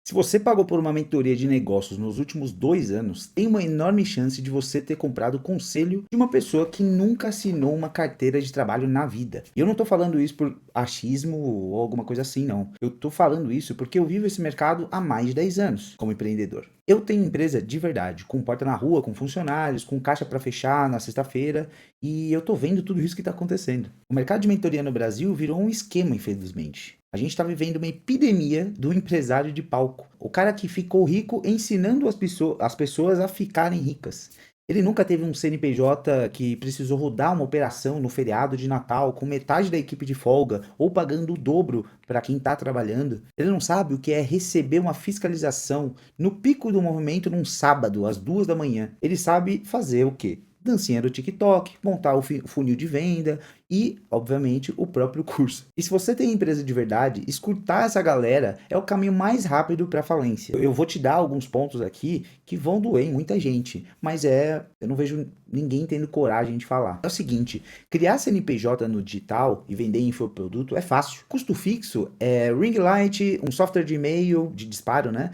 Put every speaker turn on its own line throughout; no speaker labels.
Se você pagou por uma mentoria de negócios nos últimos 2 anos, tem uma enorme chance de você ter comprado o conselho de uma pessoa que nunca assinou uma carteira de trabalho na vida. E eu não tô falando isso por achismo ou alguma coisa assim, não. Eu tô falando isso porque eu vivo esse mercado há mais de 10 anos como empreendedor. Eu tenho empresa de verdade, com porta na rua, com funcionários, com caixa para fechar na sexta-feira, e eu tô vendo tudo isso que tá acontecendo. O mercado de mentoria no Brasil virou um esquema, infelizmente. A gente está vivendo uma epidemia do empresário de palco. O cara que ficou rico ensinando as pessoas a ficarem ricas. Ele nunca teve um CNPJ que precisou rodar uma operação no feriado de Natal com metade da equipe de folga ou pagando o dobro para quem está trabalhando. Ele não sabe o que é receber uma fiscalização no pico do movimento num sábado, às 2 da manhã. Ele sabe fazer o quê? Dancinha do TikTok, montar o funil de venda e, obviamente, o próprio curso. E se você tem empresa de verdade, escutar essa galera é o caminho mais rápido para a falência. Eu vou te dar alguns pontos aqui que vão doer em muita gente, mas eu não vejo ninguém tendo coragem de falar. É o seguinte, criar CNPJ no digital e vender infoproduto é fácil. Custo fixo é ring light, um software de e-mail, de disparo, né?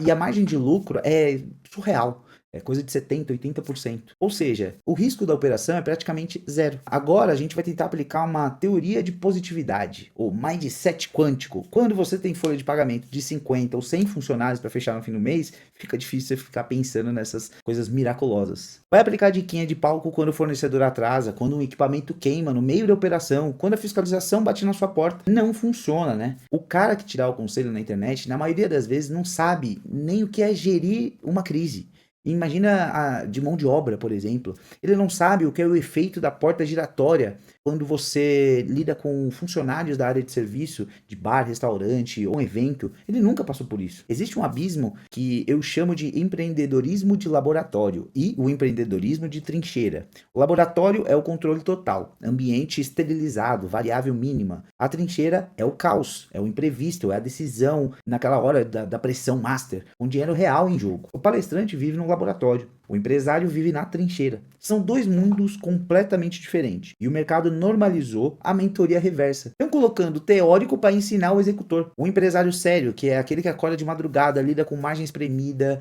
E a margem de lucro é surreal. É coisa de 70%, 80%. Ou seja, o risco da operação é praticamente zero. Agora a gente vai tentar aplicar uma teoria de positividade, ou mindset quântico. Quando você tem folha de pagamento de 50 ou 100 funcionários para fechar no fim do mês, fica difícil você ficar pensando nessas coisas miraculosas. Vai aplicar diquinha de palco quando o fornecedor atrasa, quando um equipamento queima no meio da operação, quando a fiscalização bate na sua porta. Não funciona, né? O cara que tirar o conselho na internet, na maioria das vezes, não sabe nem o que é gerir uma crise. Imagina de mão de obra, por exemplo. Ele não sabe o que é o efeito da porta giratória quando você lida com funcionários da área de serviço, de bar, restaurante ou um evento. Ele nunca passou por isso. Existe um abismo que eu chamo de empreendedorismo de laboratório e o empreendedorismo de trincheira. O laboratório é o controle total, ambiente esterilizado, variável mínima. A trincheira é o caos, é o imprevisto, é a decisão naquela hora da pressão master, com dinheiro real em jogo. O palestrante vive no laboratório, o empresário vive na trincheira. São dois mundos completamente diferentes. E o mercado normalizou a mentoria reversa. Estão colocando o teórico para ensinar o executor. O empresário sério, que é aquele que acorda de madrugada, lida com margem espremida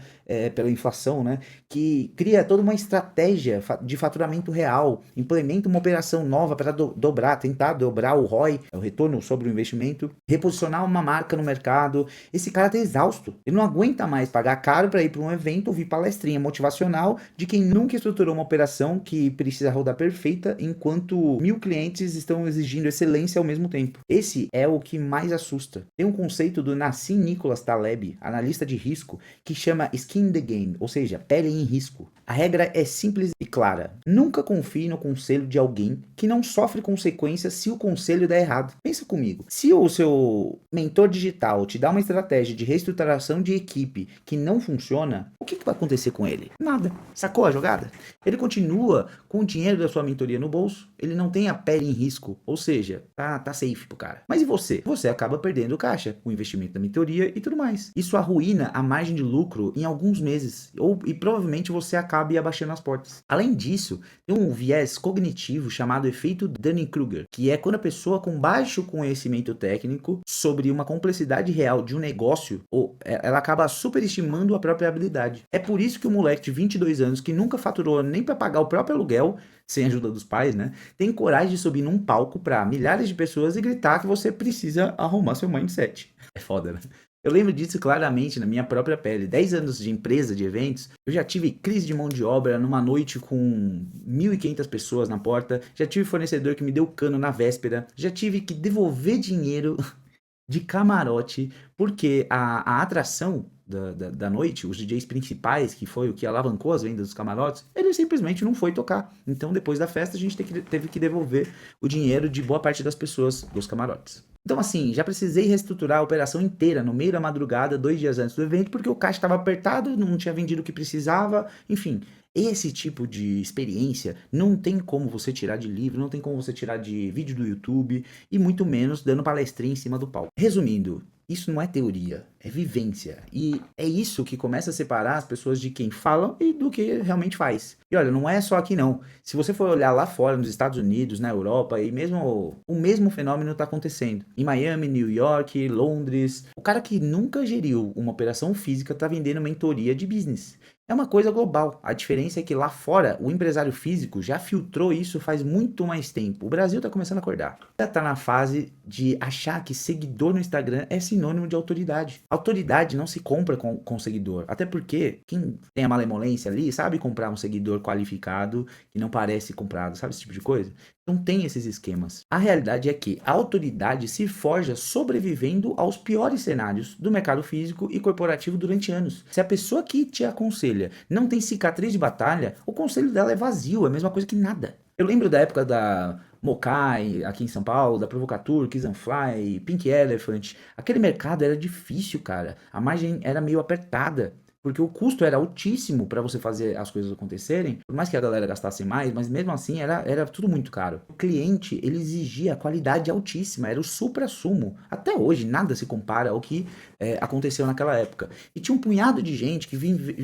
pela inflação, né? Que cria toda uma estratégia de faturamento real, implementa uma operação nova para tentar dobrar o ROI, o retorno sobre o investimento, reposicionar uma marca no mercado. Esse cara está exausto. Ele não aguenta mais pagar caro para ir para um evento, ouvir palestrinha motivacional de quem nunca estruturou uma operação que precisa rodar perfeita enquanto 1000 clientes estão exigindo excelência ao mesmo tempo. Esse é o que mais assusta. Tem um conceito do Nassim Nicholas Taleb, analista de risco, que chama skin in the game, ou seja, pele em risco. A regra é simples e clara. Nunca confie no conselho de alguém que não sofre consequências se o conselho der errado. Pensa comigo. Se o seu mentor digital te dá uma estratégia de reestruturação de equipe que não funciona, o que vai acontecer com ele? Nada. Sacou a jogada? Ele continua com o dinheiro da sua mentoria no bolso, ele não tem a pele em risco, ou seja, tá safe pro cara. Mas e você? Você acaba perdendo caixa, o investimento da mentoria e tudo mais. Isso arruína a margem de lucro em alguns meses, e provavelmente você acabe abaixando as portas. Além disso, tem um viés cognitivo chamado efeito Dunning-Kruger, que é quando a pessoa com baixo conhecimento técnico sobre uma complexidade real de um negócio, ela acaba superestimando a própria habilidade. É por isso que o moleque de 22 anos, que nunca faturou nem para pagar o próprio aluguel, sem a ajuda dos pais, né, tem coragem de subir num palco para milhares de pessoas e gritar que você precisa arrumar seu mindset. É foda, né? Eu lembro disso claramente na minha própria pele. 10 anos de empresa, de eventos, eu já tive crise de mão de obra numa noite com 1.500 pessoas na porta, já tive fornecedor que me deu cano na véspera, já tive que devolver dinheiro de camarote, porque a atração da noite, os DJs principais, que foi o que alavancou as vendas dos camarotes, ele simplesmente não foi tocar. Então, depois da festa, a gente teve que devolver o dinheiro de boa parte das pessoas dos camarotes. Então, assim, já precisei reestruturar a operação inteira no meio da madrugada, 2 dias antes do evento, porque o caixa estava apertado, não tinha vendido o que precisava, enfim. Esse tipo de experiência não tem como você tirar de livro, não tem como você tirar de vídeo do YouTube, e muito menos dando palestrinha em cima do palco. Resumindo, isso não é teoria, é vivência. E é isso que começa a separar as pessoas de quem falam e do que realmente faz. E olha, não é só aqui não. Se você for olhar lá fora, nos Estados Unidos, na Europa, e mesmo o mesmo fenômeno está acontecendo. Em Miami, New York, Londres. O cara que nunca geriu uma operação física está vendendo mentoria de business. É uma coisa global. A diferença é que lá fora, o empresário físico já filtrou isso faz muito mais tempo. O Brasil está começando a acordar. Já está na fase de achar que seguidor no Instagram é sinônimo de autoridade. Autoridade não se compra com seguidor. Até porque quem tem a malemolência ali sabe comprar um seguidor qualificado que não parece comprado. Sabe esse tipo de coisa? Não tem esses esquemas. A realidade é que a autoridade se forja sobrevivendo aos piores cenários do mercado físico e corporativo durante anos. Se a pessoa que te aconselha não tem cicatriz de batalha, o conselho dela é vazio, é a mesma coisa que nada. Eu lembro da época da Mokai, aqui em São Paulo, da Provocatur, Kiss and Fly, Pink Elephant. Aquele mercado era difícil, cara. A margem era meio apertada. Porque o custo era altíssimo para você fazer as coisas acontecerem. Por mais que a galera gastasse mais, mas mesmo assim era tudo muito caro. O cliente, ele exigia qualidade altíssima, era o suprassumo. Até hoje, nada se compara ao que aconteceu naquela época. E tinha um punhado de gente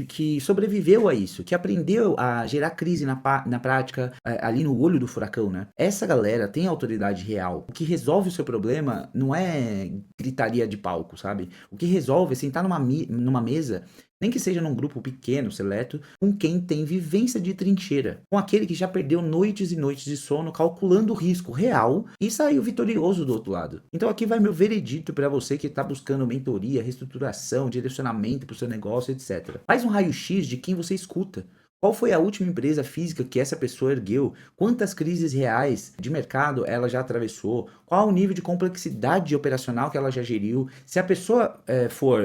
que sobreviveu a isso, que aprendeu a gerar crise na prática, ali no olho do furacão, né? Essa galera tem autoridade real. O que resolve o seu problema não é gritaria de palco, sabe? O que resolve é sentar numa mesa, nem que seja num grupo pequeno, seleto, com quem tem vivência de trincheira, com aquele que já perdeu noites e noites de sono calculando o risco real e saiu vitorioso do outro lado. Então aqui vai meu veredito para você que está buscando mentoria, reestruturação, direcionamento para o seu negócio, etc. Faz um raio-x de quem você escuta. Qual foi a última empresa física que essa pessoa ergueu? Quantas crises reais de mercado ela já atravessou? Qual o nível de complexidade operacional que ela já geriu? Se a pessoa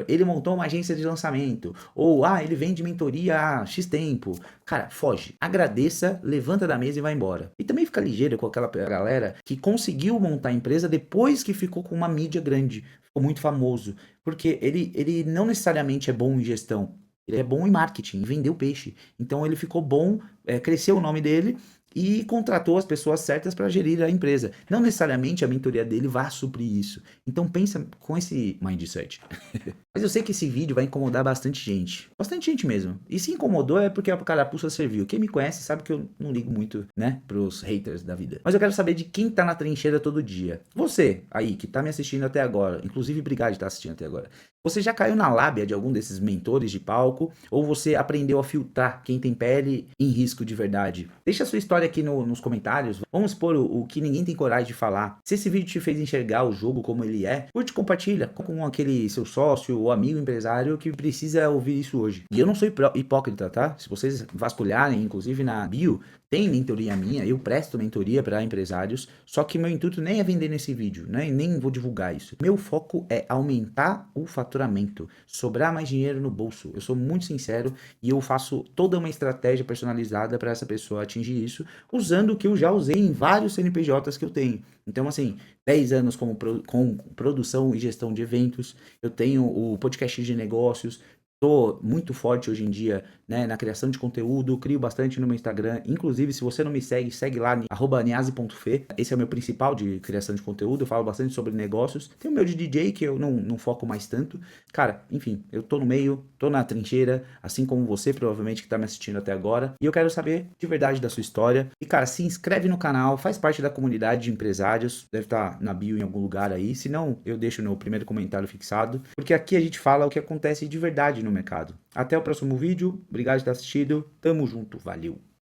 ele montou uma agência de lançamento, ou ele vende mentoria há X tempo. Cara, foge. Agradeça, levanta da mesa e vai embora. E também fica ligeiro com aquela galera que conseguiu montar a empresa depois que ficou com uma mídia grande, ficou muito famoso. Porque ele não necessariamente é bom em gestão. Ele é bom em marketing, em vender o peixe. Então ele ficou bom, cresceu o nome dele e contratou as pessoas certas para gerir a empresa. Não necessariamente a mentoria dele vai suprir isso. Então pensa com esse mindset. Mas eu sei que esse vídeo vai incomodar bastante gente. Bastante gente mesmo. E se incomodou é porque a carapuça serviu. Quem me conhece sabe que eu não ligo muito, né, pros haters da vida. Mas eu quero saber de quem tá na trincheira todo dia. Você, aí, que tá me assistindo até agora. Inclusive, obrigado de estar assistindo até agora. Você já caiu na lábia de algum desses mentores de palco? Ou você aprendeu a filtrar quem tem pele em risco de verdade? Deixa a sua história aqui nos comentários. Vamos expor o que ninguém tem coragem de falar. Se esse vídeo te fez enxergar o jogo como ele é, curte e compartilha com aquele seu sócio ou amigo empresário que precisa ouvir isso hoje. E eu não sou hipócrita, tá? Se vocês vasculharem, inclusive na bio, tem mentoria minha, eu presto mentoria para empresários, só que meu intuito nem é vender nesse vídeo, né? Nem vou divulgar isso. Meu foco é aumentar o faturamento, sobrar mais dinheiro no bolso. Eu sou muito sincero e eu faço toda uma estratégia personalizada para essa pessoa atingir isso, usando o que eu já usei em vários CNPJs que eu tenho. Então, assim, 10 anos com produção e gestão de eventos, eu tenho o podcast de negócios. Estou muito forte hoje em dia, né, na criação de conteúdo, crio bastante no meu Instagram. Inclusive, se você não me segue, segue lá, @niase.fe. Esse é o meu principal de criação de conteúdo. Eu falo bastante sobre negócios. Tem o meu de DJ, que eu não foco mais tanto. Cara, enfim, eu tô no meio, tô na trincheira, assim como você, provavelmente, que tá me assistindo até agora. E eu quero saber de verdade da sua história. E, cara, se inscreve no canal, faz parte da comunidade de empresários. Deve estar na bio em algum lugar aí. Se não, eu deixo no primeiro comentário fixado. Porque aqui a gente fala o que acontece de verdade no mercado. Até o próximo vídeo, obrigado por ter assistido, tamo junto, valeu!